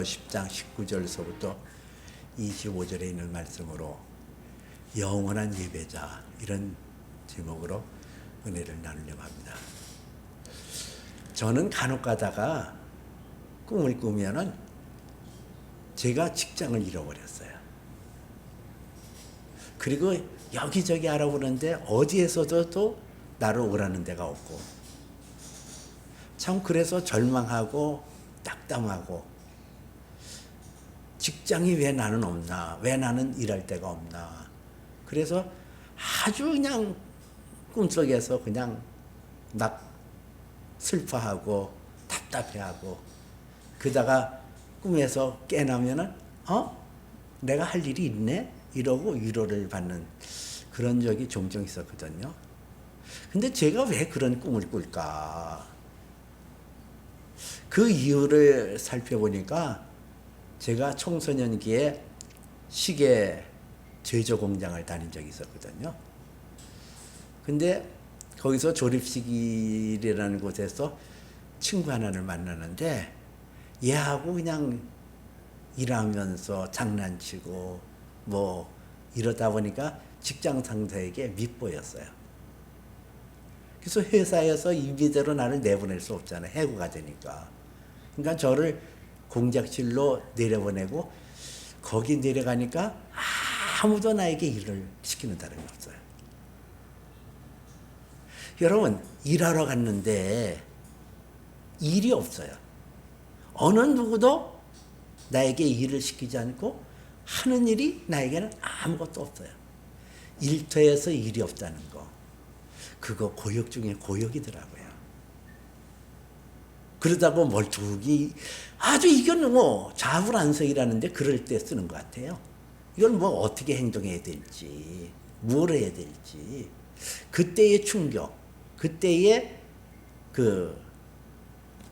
고린도후서 10장 19절서부터 25절에 있는 말씀으로 영원한 예배자, 이런 제목으로 은혜를 나누려고 합니다. 저는 간혹 가다가 꿈을 꾸면은 제가 직장을 잃어버렸어요. 그리고 여기저기 알아보는데 어디에서도 또 나를 오라는 데가 없고, 참 그래서 절망하고 낙담하고, 직장이 왜 나는 없나, 왜 나는 일할 데가 없나. 그래서 아주 그냥 꿈속에서 그냥 막 슬퍼하고 답답해하고, 그러다가 꿈에서 깨나면은 내가 할 일이 있네? 이러고 위로를 받는 그런 적이 종종 있었거든요. 근데 제가 왜 그런 꿈을 꿀까? 그 이유를 살펴보니까 제가 청소년기에 시계 제조 공장을 다닌 적이 있었거든요. 근데 거기서 조립식이라는 곳에서 친구 하나를 만나는데, 얘하고 그냥 일하면서 장난치고 뭐 이러다 보니까 직장 상사에게 밉보였어요. 그래서 회사에서 임의대로 나를 내보낼 수 없잖아요. 해고가 되니까. 그러니까 저를 공작실로 내려보내고, 거기 내려가니까 아무도 나에게 일을 시키는 사람이 없어요. 여러분, 일하러 갔는데 일이 없어요. 어느 누구도 나에게 일을 시키지 않고 하는 일이 나에게는 아무것도 없어요. 일터에서 일이 없다는 거, 그거 고역 중에 고역이더라고요. 그러다고 멀쩡히 아주 이건 뭐 자불안석이라는데 그럴 때 쓰는 것 같아요. 이걸 뭐 어떻게 행동해야 될지, 뭘 해야 될지, 그때의 충격, 그때의 그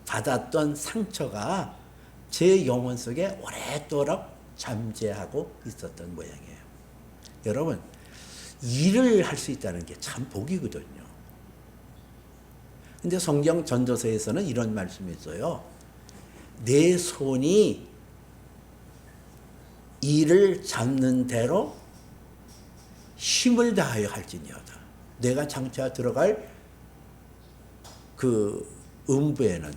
받았던 상처가 제 영혼 속에 오랫도록 잠재하고 있었던 모양이에요. 여러분, 일을 할 수 있다는 게 참 복이거든요. 근데 성경 전도서에서는 이런 말씀이 있어요. 내 손이 일을 잡는 대로 힘을 다하여 할지니어다. 내가 장차 들어갈 그 음부에는,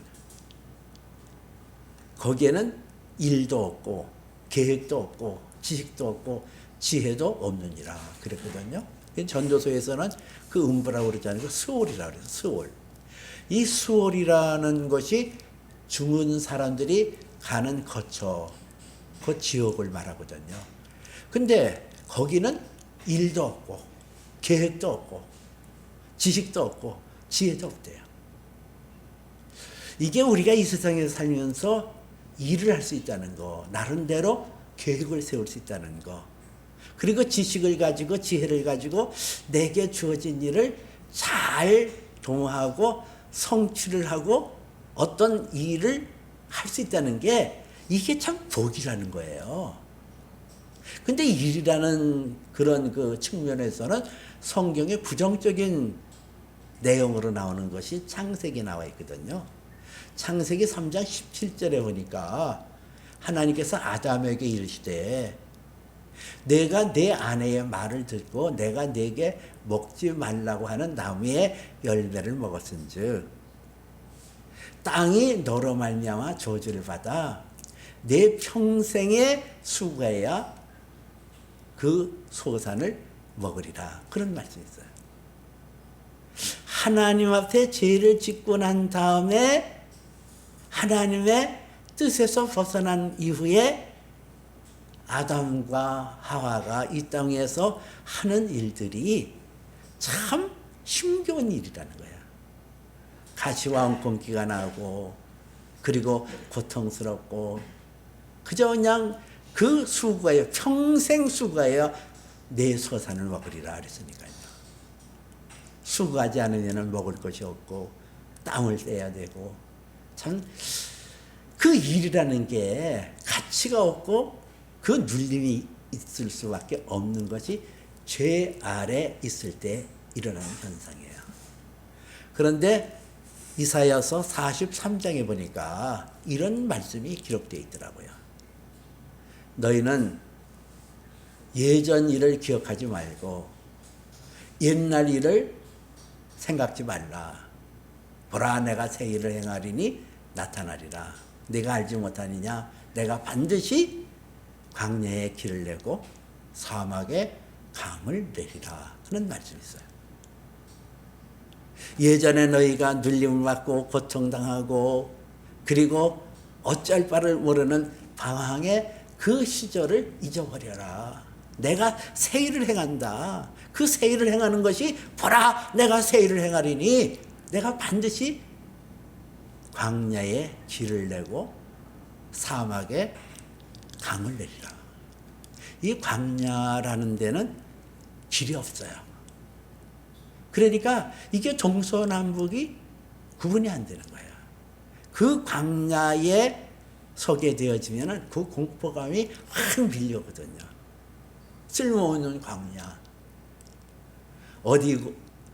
거기에는 일도 없고 계획도 없고 지식도 없고 지혜도 없느니라 그랬거든요. 전도서에서는 그 음부라고 그러지 않고 스올이라고 그래요. 스올. 이 스올이라는 것이 죽은 사람들이 가는 거처, 그 지옥을 말하거든요. 근데 거기는 일도 없고 계획도 없고 지식도 없고 지혜도 없대요. 이게 우리가 이 세상에서 살면서 일을 할 수 있다는 거, 나름대로 계획을 세울 수 있다는 거, 그리고 지식을 가지고 지혜를 가지고 내게 주어진 일을 잘 도모하고 성취를 하고 어떤 일을 할 수 있다는 게, 이게 참 복이라는 거예요. 근데 일이라는 그런 그 측면에서는 성경의 부정적인 내용으로 나오는 것이 창세기에 나와 있거든요. 창세기 3장 17절에 보니까 하나님께서 아담에게 이르시되, 내가 내 아내의 말을 듣고 내가 네게 먹지 말라고 하는 나무의 열매를 먹었은즉 땅이 너로 말미암아 저주를 받아 내 평생의 수고해야 그 소산을 먹으리라. 그런 말씀이 있어요. 하나님 앞에 죄를 짓고 난 다음에 하나님의 뜻에서 벗어난 이후에 아담과 하와가 이 땅에서 하는 일들이 참 힘겨운 일이라는 거야. 가시와 엉겅퀴가 나고, 그리고 고통스럽고, 그저 그냥 그 수고에, 평생 수고하여 내 소산을 먹으리라 그랬으니까요. 수고하지 않으면 먹을 것이 없고 땀을 떼야 되고, 참 그 일이라는 게 가치가 없고 그 눌림이 있을 수밖에 없는 것이 죄 아래 있을 때 일어나는 현상이에요. 그런데 이사야서 43장에 보니까 이런 말씀이 기록되어 있더라고요. 너희는 예전 일을 기억하지 말고 옛날 일을 생각지 말라. 보라, 내가 새 일을 행하리니 나타나리라. 내가 알지 못하느냐? 내가 반드시 광야에 길을 내고 사막에 강을 내리라 하는 말씀이 있어요. 예전에 너희가 눌림을 받고 고통당하고 그리고 어쩔 바를 모르는 방황의 그 시절을 잊어버려라. 내가 새 일을 행한다. 그 새 일을 행하는 것이 보라, 내가 새 일을 행하리니 내가 반드시 광야에 길을 내고 사막에 강을 내리라. 이 광야라는 데는 길이 없어요. 그러니까 이게 동서남북이 구분이 안 되는 거예요. 그 광야에 서게 되어지면 그 공포감이 확 밀려거든요. 쓸모없는 광야. 어디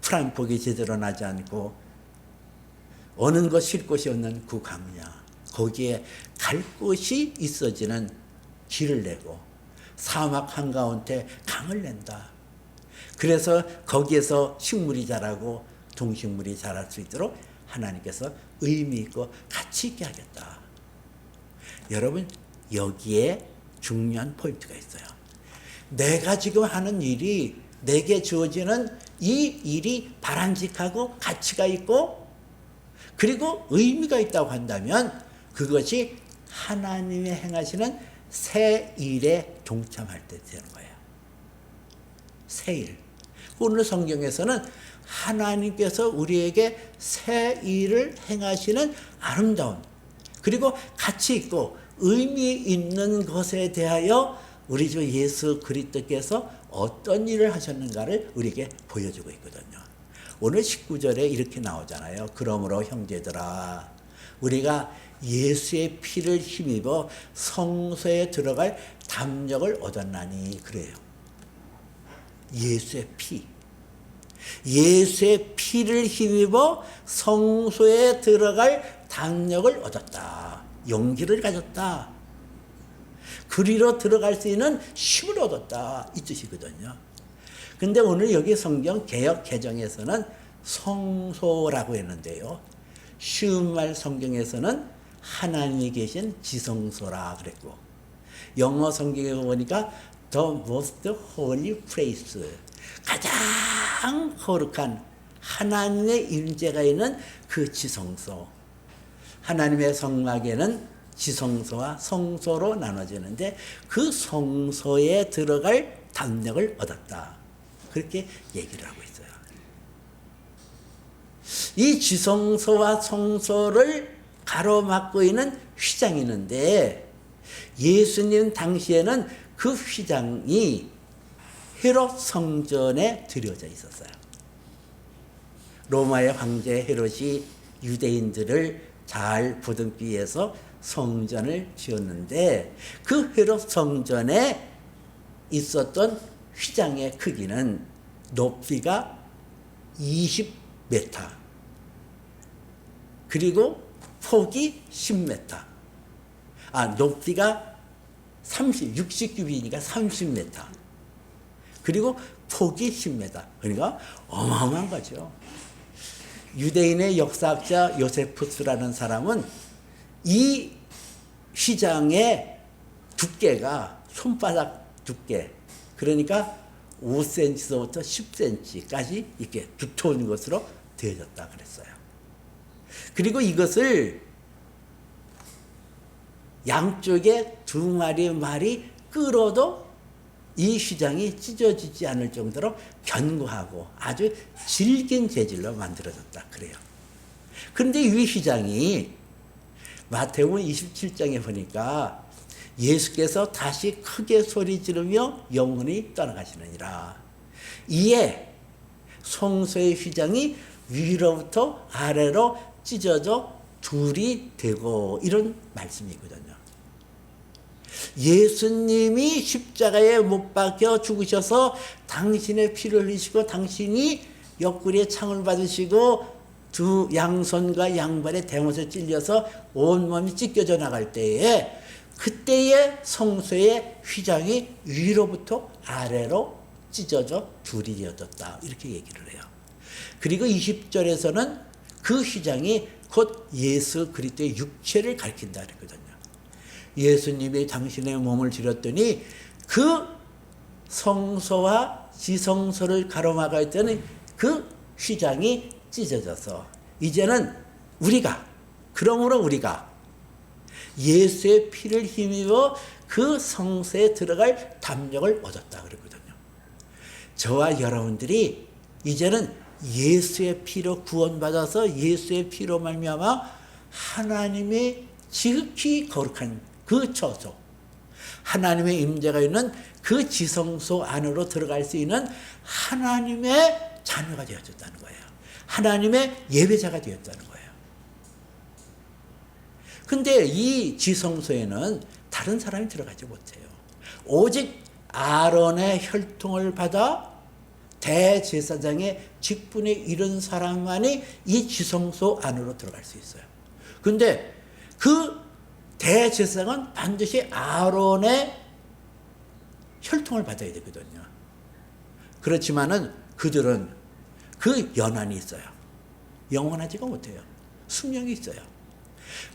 풀한폭이 제대로 나지 않고 어느 것 쉴 곳이 없는 그 광야. 거기에 갈 곳이 있어지는 길을 내고 사막 한가운데 강을 낸다. 그래서 거기에서 식물이 자라고 동식물이 자랄 수 있도록 하나님께서 의미 있고 가치 있게 하겠다. 여러분, 여기에 중요한 포인트가 있어요. 내가 지금 하는 일이, 내게 주어지는 이 일이 바람직하고 가치가 있고 그리고 의미가 있다고 한다면 그것이 하나님이 행하시는 새 일에 동참할 때 되는 거예요. 새 일. 오늘 성경에서는 하나님께서 우리에게 새 일을 행하시는 아름다운 그리고 가치 있고 의미 있는 것에 대하여 우리 주 예수 그리스도께서 어떤 일을 하셨는가를 우리에게 보여주고 있거든요. 오늘 19절에 이렇게 나오잖아요. 그러므로 형제들아, 우리가 예수의 피를 힘입어 성소에 들어갈 담력을 얻었나니. 그래요. 예수의 피. 예수의 피를 힘입어 성소에 들어갈 담력을 얻었다. 용기를 가졌다. 그리로 들어갈 수 있는 힘을 얻었다. 이 뜻이거든요. 근데 오늘 여기 성경 개역 개정에서는 성소라고 했는데요. 쉬운 말 성경에서는 하나님이 계신 지성소라 그랬고, 영어 성경에 보니까 The most holy place, 가장 거룩한 하나님의 임재가 있는 그 지성소. 하나님의 성막에는 지성소와 성소로 나눠지는데 그 성소에 들어갈 담력을 얻었다. 그렇게 얘기를 하고 있어요. 이 지성소와 성소를 가로막고 있는 휘장이 있는데 예수님 당시에는 그 휘장이 헤롯 성전에 들여져 있었어요. 로마의 황제 헤롯이 유대인들을 잘 보듬기 위해서 성전을 지었는데 그 헤롯 성전에 있었던 휘장의 크기는 높이가 20m 그리고 폭이 10m. 높이가 60규빗이니까 30m. 그리고 폭이 10m. 그러니까 어마어마한 거죠. 유대인의 역사학자 요세푸스라는 사람은 이 휘장의 두께가 손바닥 두께, 그러니까 5cm서부터 10cm까지 이렇게 두터운 것으로 되어졌다 그랬어요. 그리고 이것을 양쪽에 두 마리의 말이 끌어도 이 휘장이 찢어지지 않을 정도로 견고하고 아주 질긴 재질로 만들어졌다 그래요. 그런데 이 휘장이 마태복음 27장에 보니까 예수께서 다시 크게 소리 지르며 영원히 떠나가시느니라. 이에 성소의 휘장이 위로부터 아래로 찢어져 둘이 되고, 이런 말씀이거든요. 예수님이 십자가에 못 박혀 죽으셔서 당신의 피를 흘리시고 당신이 옆구리에 창을 받으시고 두 양손과 양발에 대못에 찔려서 온몸이 찢겨져 나갈 때에 그때의 성소의 휘장이 위로부터 아래로 찢어져 둘이 되어졌다. 이렇게 얘기를 해요. 그리고 20절에서는 그 휘장이 곧 예수 그리스도의 육체를 가리킨다 그랬거든요. 예수님이 당신의 몸을 드렸더니 그 성소와 지성소를 가로막아 있던 그 휘장이 찢어져서 이제는 그러므로 우리가 예수의 피를 힘입어 그 성소에 들어갈 담력을 얻었다 그랬거든요. 저와 여러분들이 이제는 예수의 피로 구원받아서 예수의 피로 말미암아 하나님의 지극히 거룩한 그 처소, 하나님의 임재가 있는 그 지성소 안으로 들어갈 수 있는 하나님의 자녀가 되어졌다는 거예요. 하나님의 예배자가 되었다는 거예요. 근데 이 지성소에는 다른 사람이 들어가지 못해요. 오직 아론의 혈통을 받아 대제사장의 직분에 이른 사람만이 이 지성소 안으로 들어갈 수 있어요. 근데 그 대제사장은 반드시 아론의 혈통을 받아야 되거든요. 그렇지만은 그들은 그 연한이 있어요. 영원하지가 못해요. 수명이 있어요.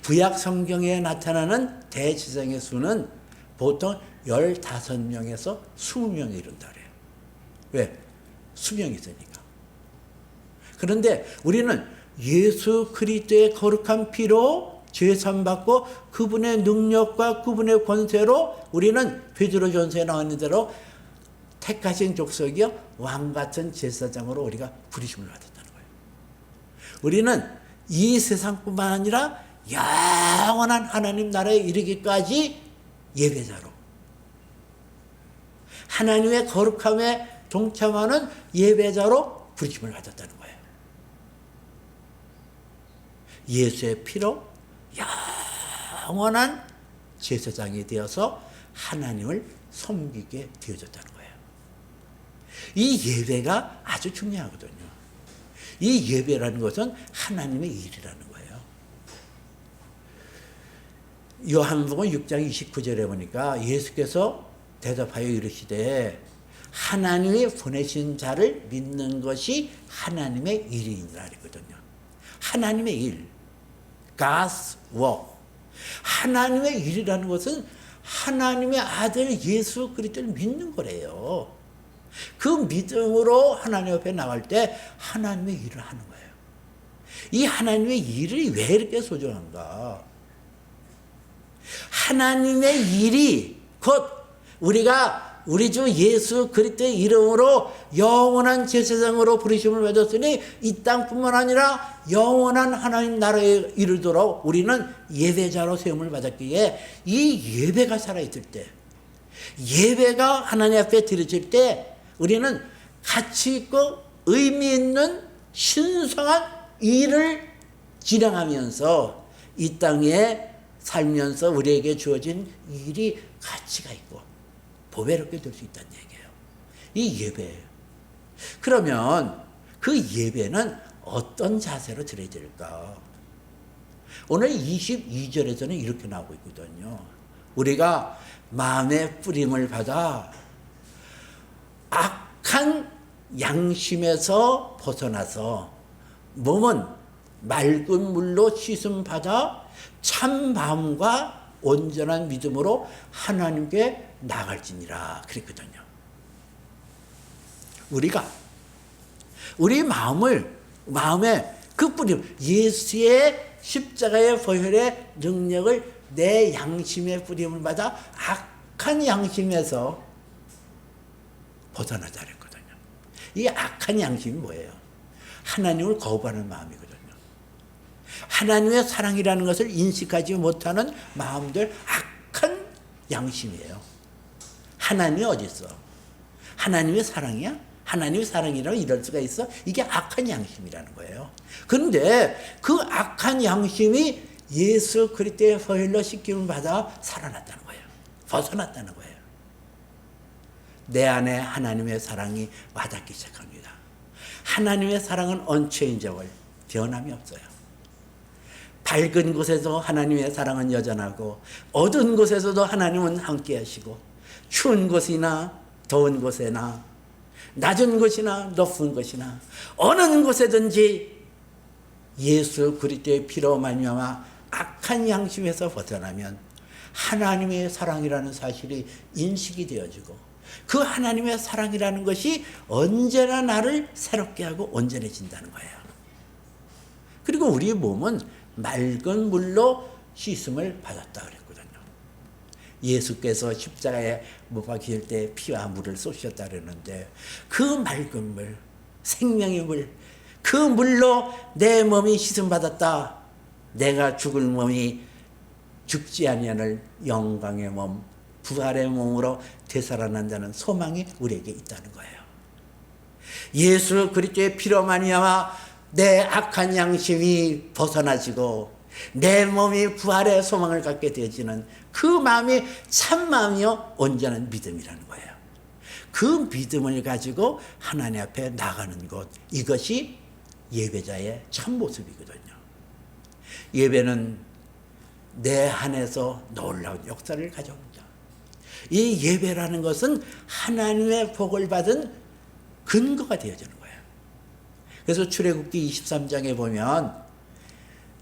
구약 성경에 나타나는 대제사장의 수는 보통 15명에서 20명에 이른다 그래요. 왜? 수명이 있으니까. 그런데 우리는 예수 그리스도의 거룩한 피로 죄사함받고 그분의 능력과 그분의 권세로 우리는 베드로전서에 나와 있는 대로 택하신 족속이요 왕같은 제사장으로 우리가 부르심을 받았다는 거예요. 우리는 이 세상뿐만 아니라 영원한 하나님 나라에 이르기까지 예배자로 하나님의 거룩함에 동참하는 예배자로 부르심을 받았다는 거예요. 예수의 피로 영원한 제사장이 되어서 하나님을 섬기게 되어졌다는 거예요. 이 예배가 아주 중요하거든요. 이 예배라는 것은 하나님의 일이라는 거예요. 요한복음 6장 29절에 보니까 예수께서 대답하여 이르시되 하나님이 보내신 자를 믿는 것이 하나님의 일이니라 그랬거든요. 하나님의 일, God's work. 하나님의 일이라는 것은 하나님의 아들 예수 그리스도를 믿는 거래요. 그 믿음으로 하나님 앞에 나갈 때 하나님의 일을 하는 거예요. 이 하나님의 일이 왜 이렇게 소중한가? 하나님의 일이 곧 우리 주 예수 그리스도의 이름으로 영원한 제사장으로 부르심을 받았으니 이 땅뿐만 아니라 영원한 하나님 나라에 이르도록 우리는 예배자로 세움을 받았기에 이 예배가 살아있을 때, 예배가 하나님 앞에 드려질 때 우리는 가치 있고 의미 있는 신성한 일을 진행하면서 이 땅에 살면서 우리에게 주어진 일이 가치가 있고 보배롭게 될 수 있다는 얘기예요. 이 예배예요. 그러면 그 예배는 어떤 자세로 드려야 될까? 오늘 22절에서는 이렇게 나오고 있거든요. 우리가 마음의 뿌림을 받아 악한 양심에서 벗어나서 몸은 맑은 물로 씻음 받아 참 마음과 온전한 믿음으로 하나님께 나갈지니라 그랬거든요. 우리가 우리 마음에 그 뿌림, 예수의 십자가의 보혈의 능력을 내 양심의 뿌림을 받아 악한 양심에서 벗어나자 그랬거든요. 이 악한 양심이 뭐예요? 하나님을 거부하는 마음이거든요. 하나님의 사랑이라는 것을 인식하지 못하는 마음들, 악한 양심이에요. 하나님이 어디 있어? 하나님의 사랑이야? 하나님의 사랑이라면 이럴 수가 있어? 이게 악한 양심이라는 거예요. 그런데 그 악한 양심이 예수 그리스도의 보혈로 씻김을 받아 살아났다는 거예요. 벗어났다는 거예요. 내 안에 하나님의 사랑이 와닿기 시작합니다. 하나님의 사랑은 unchangeable, 변함이 없어요. 밝은 곳에서 하나님의 사랑은 여전하고 어두운 곳에서도 하나님은 함께 하시고 추운 곳이나 더운 곳에나 낮은 곳이나 높은 곳이나 어느 곳에든지 예수 그리스도의 피로 말미암아 악한 양심에서 벗어나면 하나님의 사랑이라는 사실이 인식이 되어지고 그 하나님의 사랑이라는 것이 언제나 나를 새롭게 하고 온전해진다는 거예요. 그리고 우리의 몸은 맑은 물로 씻음을 받았다 그랬거든요. 예수께서 십자가에 못 박히실 때 피와 물을 쏘셨다 그랬는데 그 맑은 물, 생명의 물, 그 물로 내 몸이 씻음 받았다. 내가 죽을 몸이 죽지 아니하는 영광의 몸, 부활의 몸으로 되살아난다는 소망이 우리에게 있다는 거예요. 예수 그리스도의 피로 말미암아 내 악한 양심이 벗어나지고 내 몸이 부활의 소망을 갖게 되어지는 그 마음이 참 마음이요 온전한 믿음이라는 거예요. 그 믿음을 가지고 하나님 앞에 나가는 것, 이것이 예배자의 참 모습이거든요. 예배는 내 안에서 놀라운 역사를 가져옵니다. 이 예배라는 것은 하나님의 복을 받은 근거가 되어지는 거예요. 그래서 출애굽기 23장에 보면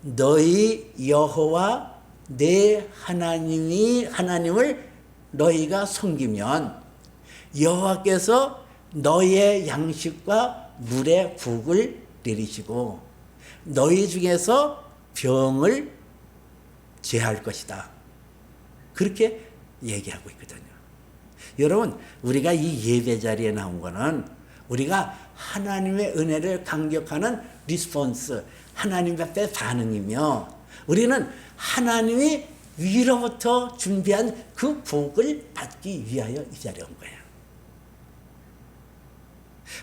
너희 여호와 내 하나님을 너희가 섬기면 여호와께서 너희의 양식과 물의 복을 내리시고 너희 중에서 병을 제할 것이다. 그렇게 얘기하고 있거든요. 여러분, 우리가 이 예배 자리에 나온 거는 우리가 하나님의 은혜를 감격하는 리스폰스, 하나님 앞에 반응이며 우리는 하나님이 위로부터 준비한 그 복을 받기 위하여 이 자리에 온 거예요.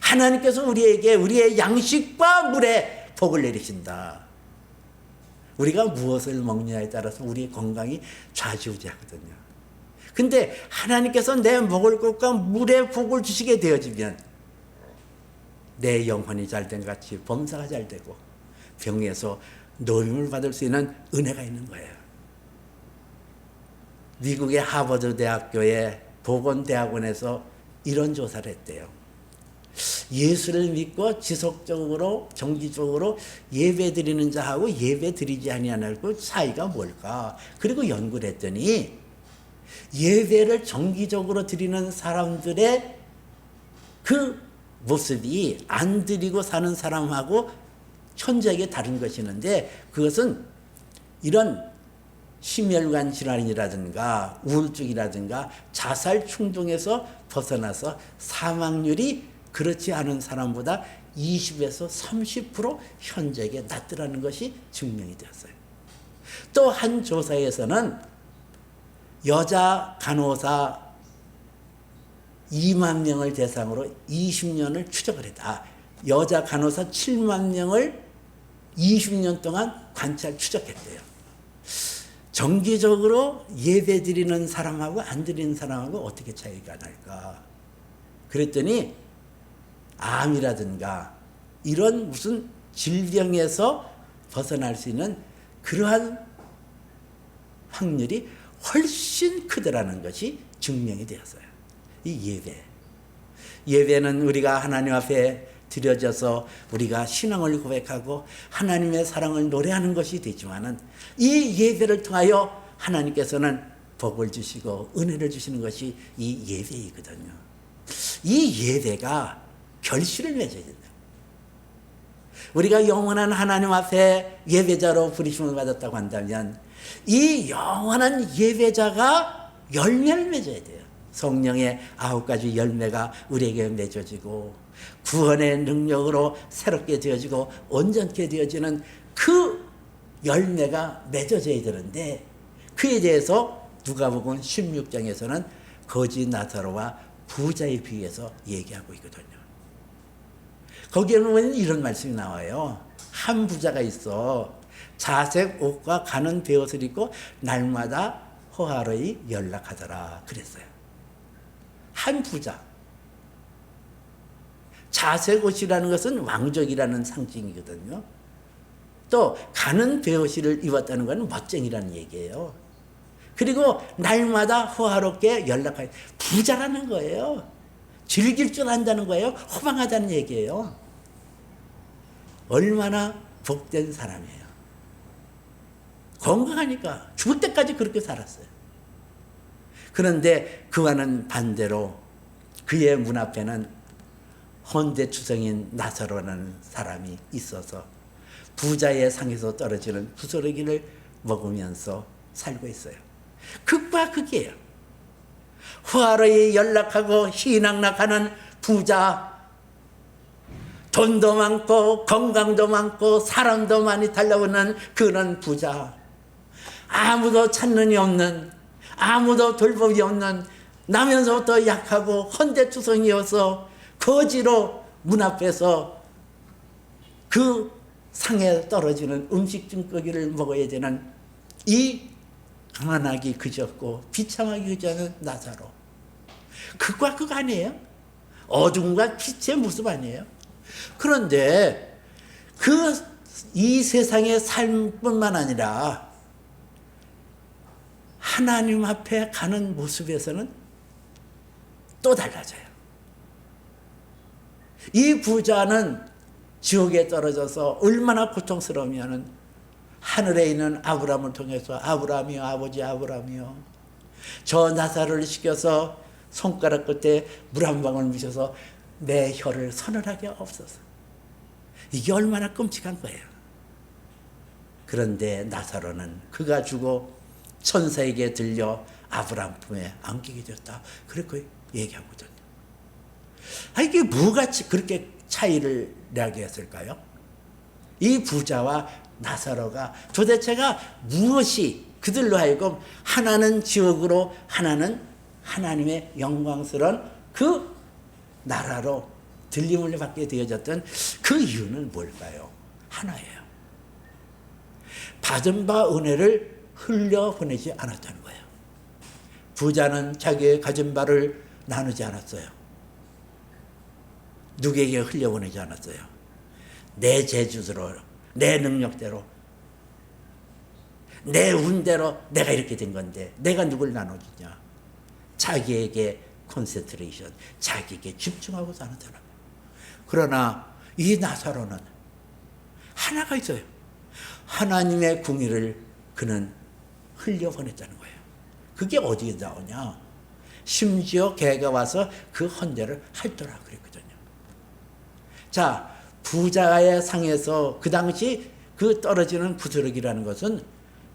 하나님께서 우리에게 우리의 양식과 물의 복을 내리신다. 우리가 무엇을 먹느냐에 따라서 우리의 건강이 좌지우지하거든요. 근데 하나님께서 내 먹을 것과 물의 복을 주시게 되어지면 내 영혼이 잘된 같이 범사가 잘되고 병에서 노임을 받을 수 있는 은혜가 있는 거예요. 미국의 하버드 대학교의 보건대학원에서 이런 조사를 했대요. 예수를 믿고 지속적으로 정기적으로 예배 드리는 자하고 예배 드리지 아니하는 그 차이가 뭘까? 그리고 연구를 했더니 예배를 정기적으로 드리는 사람들의 그 모습이 안 드리고 사는 사람하고 천재하게 다른 것이 있는데 그것은 이런 심혈관 질환이라든가 우울증이라든가 자살 충동에서 벗어나서 사망률이 그렇지 않은 사람보다 20에서 30% 현저하게 낮더라는 것이 증명이 되었어요. 또 한 조사에서는 여자 간호사 2만 명을 대상으로 20년을 추적을 했다. 여자 간호사 7만 명을 20년 동안 관찰 추적했대요. 정기적으로 예배 드리는 사람하고 안 드리는 사람하고 어떻게 차이가 날까? 그랬더니 암이라든가 이런 무슨 질병에서 벗어날 수 있는 그러한 확률이 훨씬 크더라는 것이 증명이 되었어요. 이 예배. 예배는 우리가 하나님 앞에 드려져서 우리가 신앙을 고백하고 하나님의 사랑을 노래하는 것이 되지만은 이 예배를 통하여 하나님께서는 복을 주시고 은혜를 주시는 것이 이 예배이거든요. 이 예배가 결실을 맺어야 된다. 우리가 영원한 하나님 앞에 예배자로 부르심을 받았다고 한다면 이 영원한 예배자가 열매를 맺어야 돼요. 성령의 9가지 열매가 우리에게 맺어지고 구원의 능력으로 새롭게 되어지고 온전케 되어지는 그 열매가 맺어져야 되는데 그에 대해서 누가복음 16장에서는 거지 나사로와 부자에 비해서 얘기하고 있거든요. 거기에 보면 이런 말씀이 나와요. 한 부자가 있어. 자색 옷과 가는 베옷을 입고 날마다 호화로이 연락하더라 그랬어요. 한 부자. 자색 옷이라는 것은 왕족이라는 상징이거든요. 또 가는 베옷을 입었다는 것은 멋쟁이라는 얘기예요. 그리고 날마다 호화롭게 연락하여 부자라는 거예요. 즐길 줄 안다는 거예요. 호방하다는 얘기예요. 얼마나 복된 사람이에요. 건강하니까 죽을 때까지 그렇게 살았어요. 그런데 그와는 반대로 그의 문 앞에는 헌대추성인 나사로라는 사람이 있어서 부자의 상에서 떨어지는 부스러기를 먹으면서 살고 있어요. 극과 극이에요. 호화로이 연락하고 희낙락하는 부자, 돈도 많고 건강도 많고 사람도 많이 달라오는 그런 부자, 아무도 찾는 이 없는, 아무도 돌봄이 없는, 나면서부터 약하고 헌대투성이어서 거지로 문 앞에서 그 상에 떨어지는 음식 ጭ꺼기를 먹어야 되는 이 가난하기 그졌고 비참하기 그저는 나사로. 극과 극 아니에요? 어둠과 빛의 모습 아니에요? 그런데 이 세상의 삶뿐만 아니라 하나님 앞에 가는 모습에서는 또 달라져요. 이 부자는 지옥에 떨어져서 얼마나 고통스러우면은 하늘에 있는 아브라함을 통해서 아브라함이여, 아버지 아브라함이여, 저 나사로를 시켜서 손가락 끝에 물 한 방울 미셔서 내 혀를 서늘하게 없어서. 이게 얼마나 끔찍한 거예요. 그런데 나사로는 그가 죽어 천사에게 들려 아브라함 품에 안기게 되었다. 그렇게 얘기하거든요. 이게 뭐가 그렇게 차이를 나게 했을까요? 이 부자와 나사로가 도대체가 무엇이 그들로 하여금 하나는 지옥으로 하나는 하나님의 영광스러운 그 나라로 들림을 받게 되어졌던 그 이유는 뭘까요? 하나예요. 받은 바 은혜를 흘려보내지 않았다는 거예요. 부자는 자기의 가진 바를 나누지 않았어요. 누구에게 흘려보내지 않았어요. 내 재주대로, 내 능력대로, 내 운대로 내가 이렇게 된 건데 내가 누굴 나눠주냐. 자기에게 콘센트레이션, 자기에게 집중하고 사는 사람. 그러나 이 나사로는 하나가 있어요. 하나님의 궁의를 그는 흘려보냈다는 거예요. 그게 어디에 나오냐. 심지어 걔가 와서 그 헌대를 할더라 그랬거든요. 자, 부자의 상에서 그 당시 그 떨어지는 부스러기라는 것은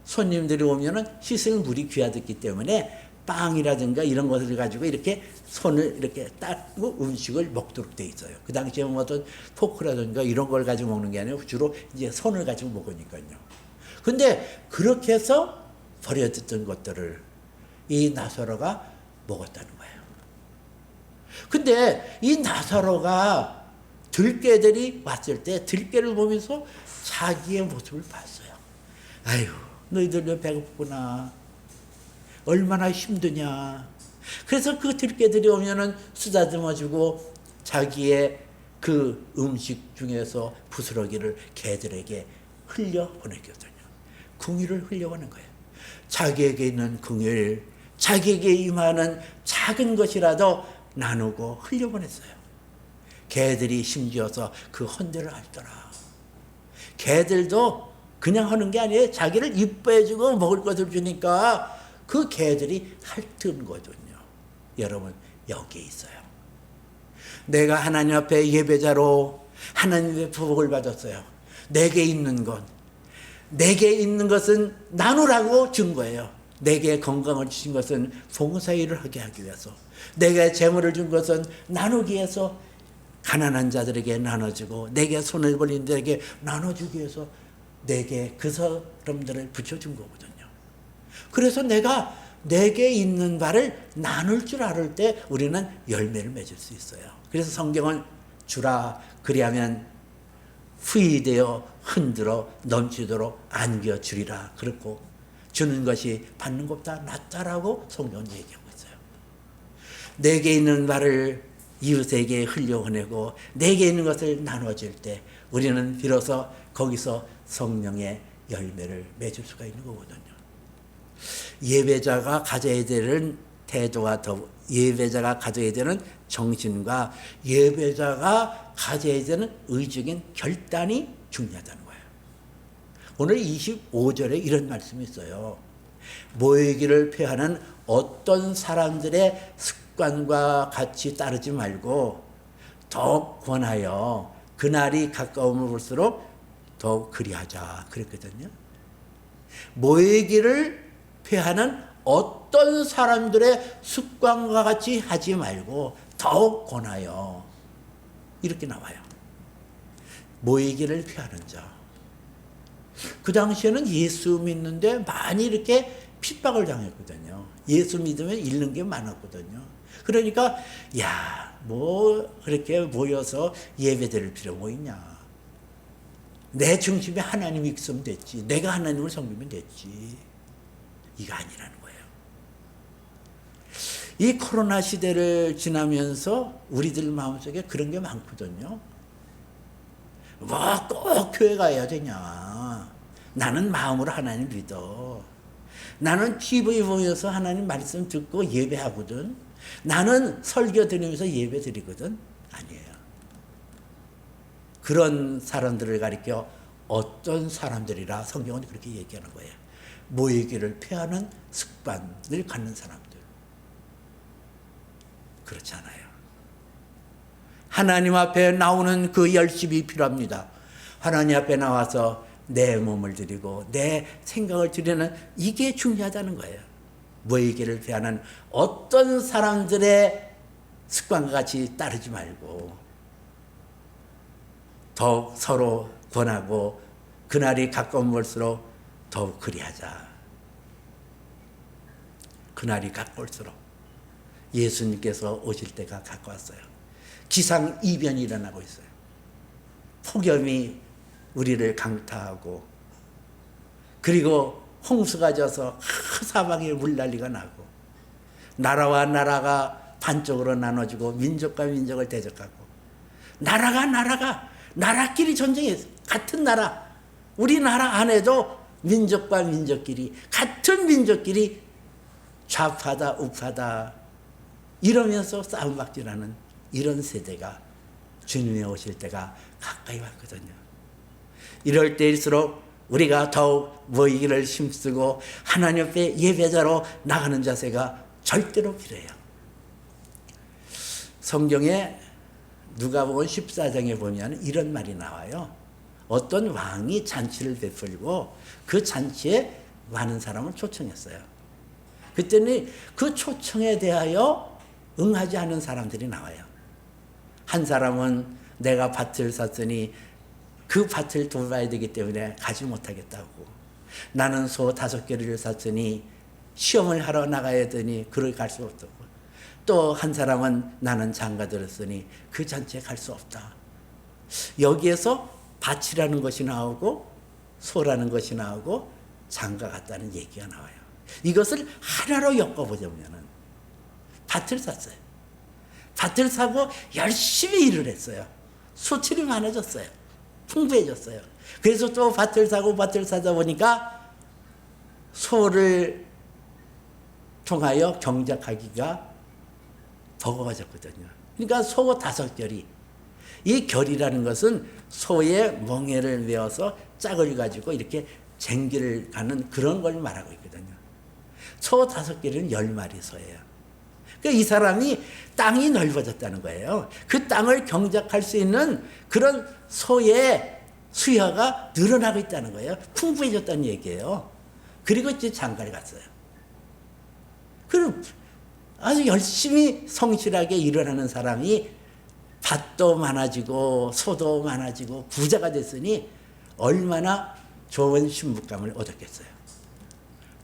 손님들이 오면은 씻을 물이 귀하였기 때문에 빵이라든가 이런 것을 가지고 이렇게 손을 이렇게 닦고 음식을 먹도록 돼 있어요. 그 당시에 어떤 포크라든가 이런 걸 가지고 먹는 게 아니고 주로 이제 손을 가지고 먹으니까요. 근데 그렇게 해서 버려졌던 것들을 이 나사로가 먹었다는 거예요. 근데 이 나사로가 들깨들이 왔을 때 들깨를 보면서 자기의 모습을 봤어요. 아유, 너희들 왜 배고프구나. 얼마나 힘드냐. 그래서 그 들깨들이 오면은 쓰다듬어주고 자기의 그 음식 중에서 부스러기를 개들에게 흘려보냈거든요. 궁의를 흘려보낸 거예요. 자기에게 있는 궁의를 자기에게 임하는 작은 것이라도 나누고 흘려보냈어요. 개들이 심지어서 그 헌대를 하더라. 개들도 그냥 하는 게 아니에요. 자기를 이뻐해주고 먹을 것을 주니까 그 개들이 핥은 거거든요. 여러분, 여기에 있어요. 내가 하나님 앞에 예배자로 하나님의 복을 받았어요. 내게 있는 것은 나누라고 준 거예요. 내게 건강을 주신 것은 봉사일을 하게 하기 위해서, 내게 재물을 준 것은 나누기 위해서, 가난한 자들에게 나눠주고 내게 손을 벌린 자에게 나눠주기 위해서 내게 그 사람들을 붙여준 거거든요. 그래서 내게 있는 바를 나눌 줄 알을 때 우리는 열매를 맺을 수 있어요. 그래서 성경은 주라 그리하면 후히되어 흔들어 넘치도록 안겨 주리라. 그렇고 주는 것이 받는 것보다 낫다라고 성경은 얘기하고 있어요. 내게 있는 바를 이웃에게 흘려보내고 내게 있는 것을 나눠줄 때 우리는 비로소 거기서 성령의 열매를 맺을 수가 있는 거거든요. 예배자가 가져야 되는 태도와 예배자가 가져야 되는 정신과 예배자가 가져야 되는 의적인 결단이 중요하다는 거예요. 오늘 25절에 이런 말씀이 있어요. 모이기를 폐하는 어떤 사람들의 습관과 같이 따르지 말고 더욱 권하여 그날이 가까움을 볼수록 더욱 그리하자 그랬거든요. 모이기를 폐하는 어떤 사람들의 습관과 같이 하지 말고 더욱 권하여 이렇게 나와요. 모이기를 피하는 자. 그 당시에는 예수 믿는데 많이 이렇게 핍박을 당했거든요. 예수 믿으면 잃는 게 많았거든요. 그러니까 뭐 그렇게 모여서 예배 드릴 필요 뭐 있냐. 내 중심에 하나님이 있으면 됐지. 내가 하나님을 섬기면 됐지. 이거 아니라는 거예요. 이 코로나 시대를 지나면서 우리들 마음속에 그런 게 많거든요. 뭐 꼭 교회 가야 되냐. 나는 마음으로 하나님 믿어. 나는 TV 보면서 하나님 말씀 듣고 예배하거든. 나는 설교 드리면서 예배 드리거든. 아니에요. 그런 사람들을 가리켜 어떤 사람들이라 성경은 그렇게 얘기하는 거예요. 모이기를 폐하는 습관을 갖는 사람들. 그렇지 않아요. 하나님 앞에 나오는 그 열심이 필요합니다. 하나님 앞에 나와서 내 몸을 드리고 내 생각을 드리는 이게 중요하다는 거예요. 모이기를 폐하는 어떤 사람들의 습관과 같이 따르지 말고 더욱 서로 권하고 그날이 가까운 볼수록 더욱 그리하자. 그날이 가까울수록 예수님께서 오실 때가 가까웠어요. 기상이변이 일어나고 있어요. 폭염이 우리를 강타하고 그리고 홍수가 져서 사방에 물난리가 나고 나라와 나라가 반쪽으로 나눠지고 민족과 민족을 대적하고 나라끼리 전쟁했어요. 같은 나라 우리나라 안에도 민족과 민족끼리 같은 민족끼리 좌파다 우파다 이러면서 싸움박질하는 이런 세대가 주님이 오실 때가 가까이 왔거든요. 이럴 때일수록 우리가 더욱 모이기를 힘쓰고 하나님 앞에 예배자로 나가는 자세가 절대로 필요해요. 성경에 누가복음 14장에 보면 이런 말이 나와요. 어떤 왕이 잔치를 베풀고 그 잔치에 많은 사람을 초청했어요. 그때는 그 초청에 대하여 응하지 않은 사람들이 나와요. 한 사람은 내가 밭을 샀으니 그 밭을 돌봐야 되기 때문에 가지 못하겠다고. 나는 소 5개를 샀으니 시험을 하러 나가야 되니 그를 갈 수 없다고. 또 한 사람은 나는 장가 들었으니 그 잔치에 갈 수 없다. 여기에서 밭이라는 것이 나오고 소라는 것이 나오고 장가 갔다는 얘기가 나와요. 이것을 하나로 엮어보자면 밭을 샀어요. 밭을 사고 열심히 일을 했어요. 소출이 많아졌어요. 풍부해졌어요. 그래서 또 밭을 사고 밭을 사다 보니까 소를 통하여 경작하기가 버거워졌거든요. 그러니까 소 5결이 이 결이라는 것은 소의 멍에를 메어서 짝을 가지고 이렇게 쟁기를 가는 그런 걸 말하고 있거든요. 소 5개는 10마리 소예요. 그러니까 이 사람이 땅이 넓어졌다는 거예요. 그 땅을 경작할 수 있는 그런 소의 수요가 늘어나고 있다는 거예요. 풍부해졌다는 얘기예요. 그리고 이제 장가를 갔어요. 그럼 아주 열심히 성실하게 일을 하는 사람이 밭도 많아지고 소도 많아지고 부자가 됐으니 얼마나 좋은 신부감을 얻었겠어요.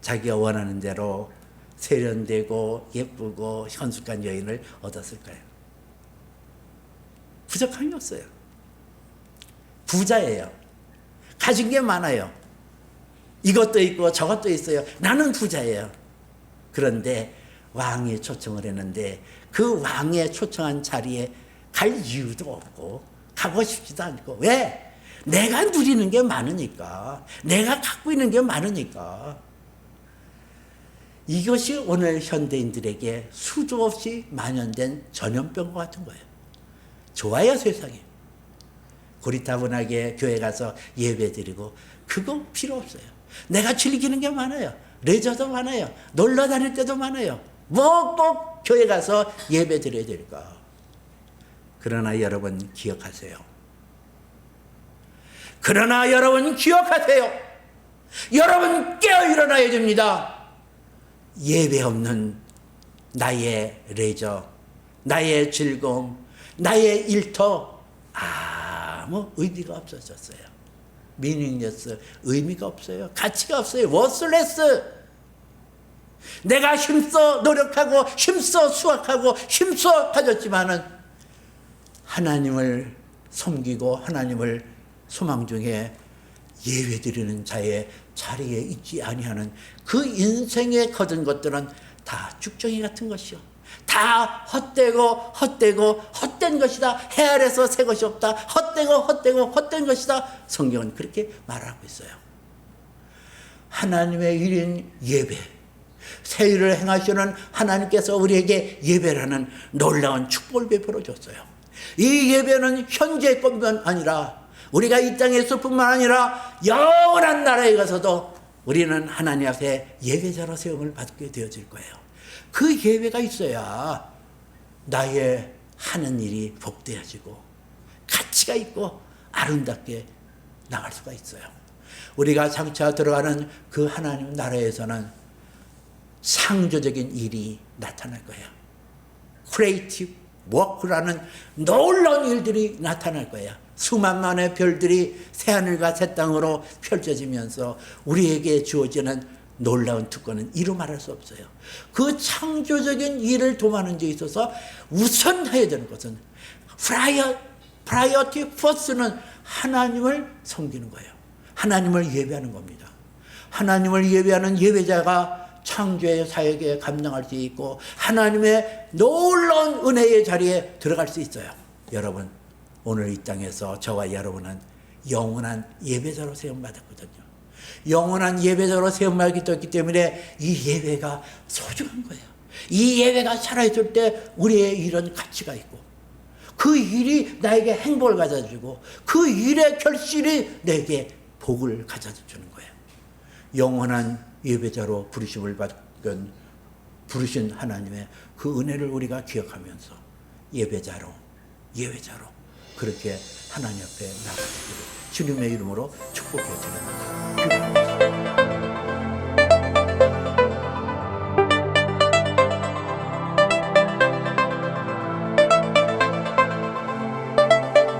자기가 원하는 대로 세련되고 예쁘고 현숙한 여인을 얻었을 거예요. 부족함이 없어요. 부자예요. 가진 게 많아요. 이것도 있고 저것도 있어요. 나는 부자예요. 그런데 왕이 초청을 했는데 그 왕의 초청한 자리에 갈 이유도 없고 가고 싶지도 않고. 왜? 내가 누리는 게 많으니까. 내가 갖고 있는 게 많으니까. 이것이 오늘 현대인들에게 수도 없이 만연된 전염병과 같은 거예요. 좋아요, 세상에. 고리타분하게 교회 가서 예배 드리고 그거 필요 없어요. 내가 즐기는 게 많아요. 레저도 많아요. 놀러 다닐 때도 많아요. 뭐 꼭 교회 가서 예배 드려야 될까? 그러나 여러분 기억하세요. 그러나 여러분 기억하세요. 여러분 깨어 일어나야 됩니다. 예배 없는 나의 레저, 나의 즐거움, 나의 일터 아무 의미가 없어졌어요. 미닝레스, 의미가 없어요. 가치가 없어요. 워스레스. 내가 힘써 노력하고 힘써 수확하고 힘써 가졌지만은 하나님을 섬기고 하나님을 소망 중에 예배드리는 자의 자리에 있지 아니하는 그 인생에 거둔 것들은 다 쭉정이 같은 것이요. 다 헛된 것이다. 해 아래서 새 것이 없다. 헛된 것이다. 성경은 그렇게 말하고 있어요. 하나님의 일인 예배, 새 일을 행하시는 하나님께서 우리에게 예배라는 놀라운 축복을 베풀어 줬어요. 이 예배는 현재 것만 아니라 우리가 이 땅에서 뿐만 아니라 영원한 나라에 가서도 우리는 하나님 앞에 예배자로 세움을 받게 되어질 거예요. 그 예배가 있어야 나의 하는 일이 복되어지고 가치가 있고 아름답게 나갈 수가 있어요. 우리가 장차 들어가는 그 하나님 나라에서는 창조적인 일이 나타날 거예요. 크리에이티브 워크라는 놀라운 일들이 나타날 거예요. 수만만의 별들이 새하늘과 새 땅으로 펼쳐지면서 우리에게 주어지는 놀라운 특권은 이루 말할 수 없어요. 그 창조적인 일을 도모하는 데 있어서 우선 해야 되는 것은 프라이어티 퍼스트는 하나님을 섬기는 거예요. 하나님을 예배하는 겁니다. 하나님을 예배하는 예배자가 창조의 사역에 감당할 수 있고 하나님의 놀라운 은혜의 자리에 들어갈 수 있어요. 여러분, 오늘 이 땅에서 저와 여러분은 영원한 예배자로 세움받았거든요. 영원한 예배자로 세움받기 때문에 이 예배가 소중한 거예요. 이 예배가 살아있을 때 우리의 일은 가치가 있고 그 일이 나에게 행복을 가져주고 그 일의 결실이 내게 복을 가져주는 거예요. 영원한 예배자로 부르심을 받은 부르신 하나님의 그 은혜를 우리가 기억하면서 예배자로 그렇게 하나님 앞에 나가기를 주님의 이름으로 축복해 드립니다.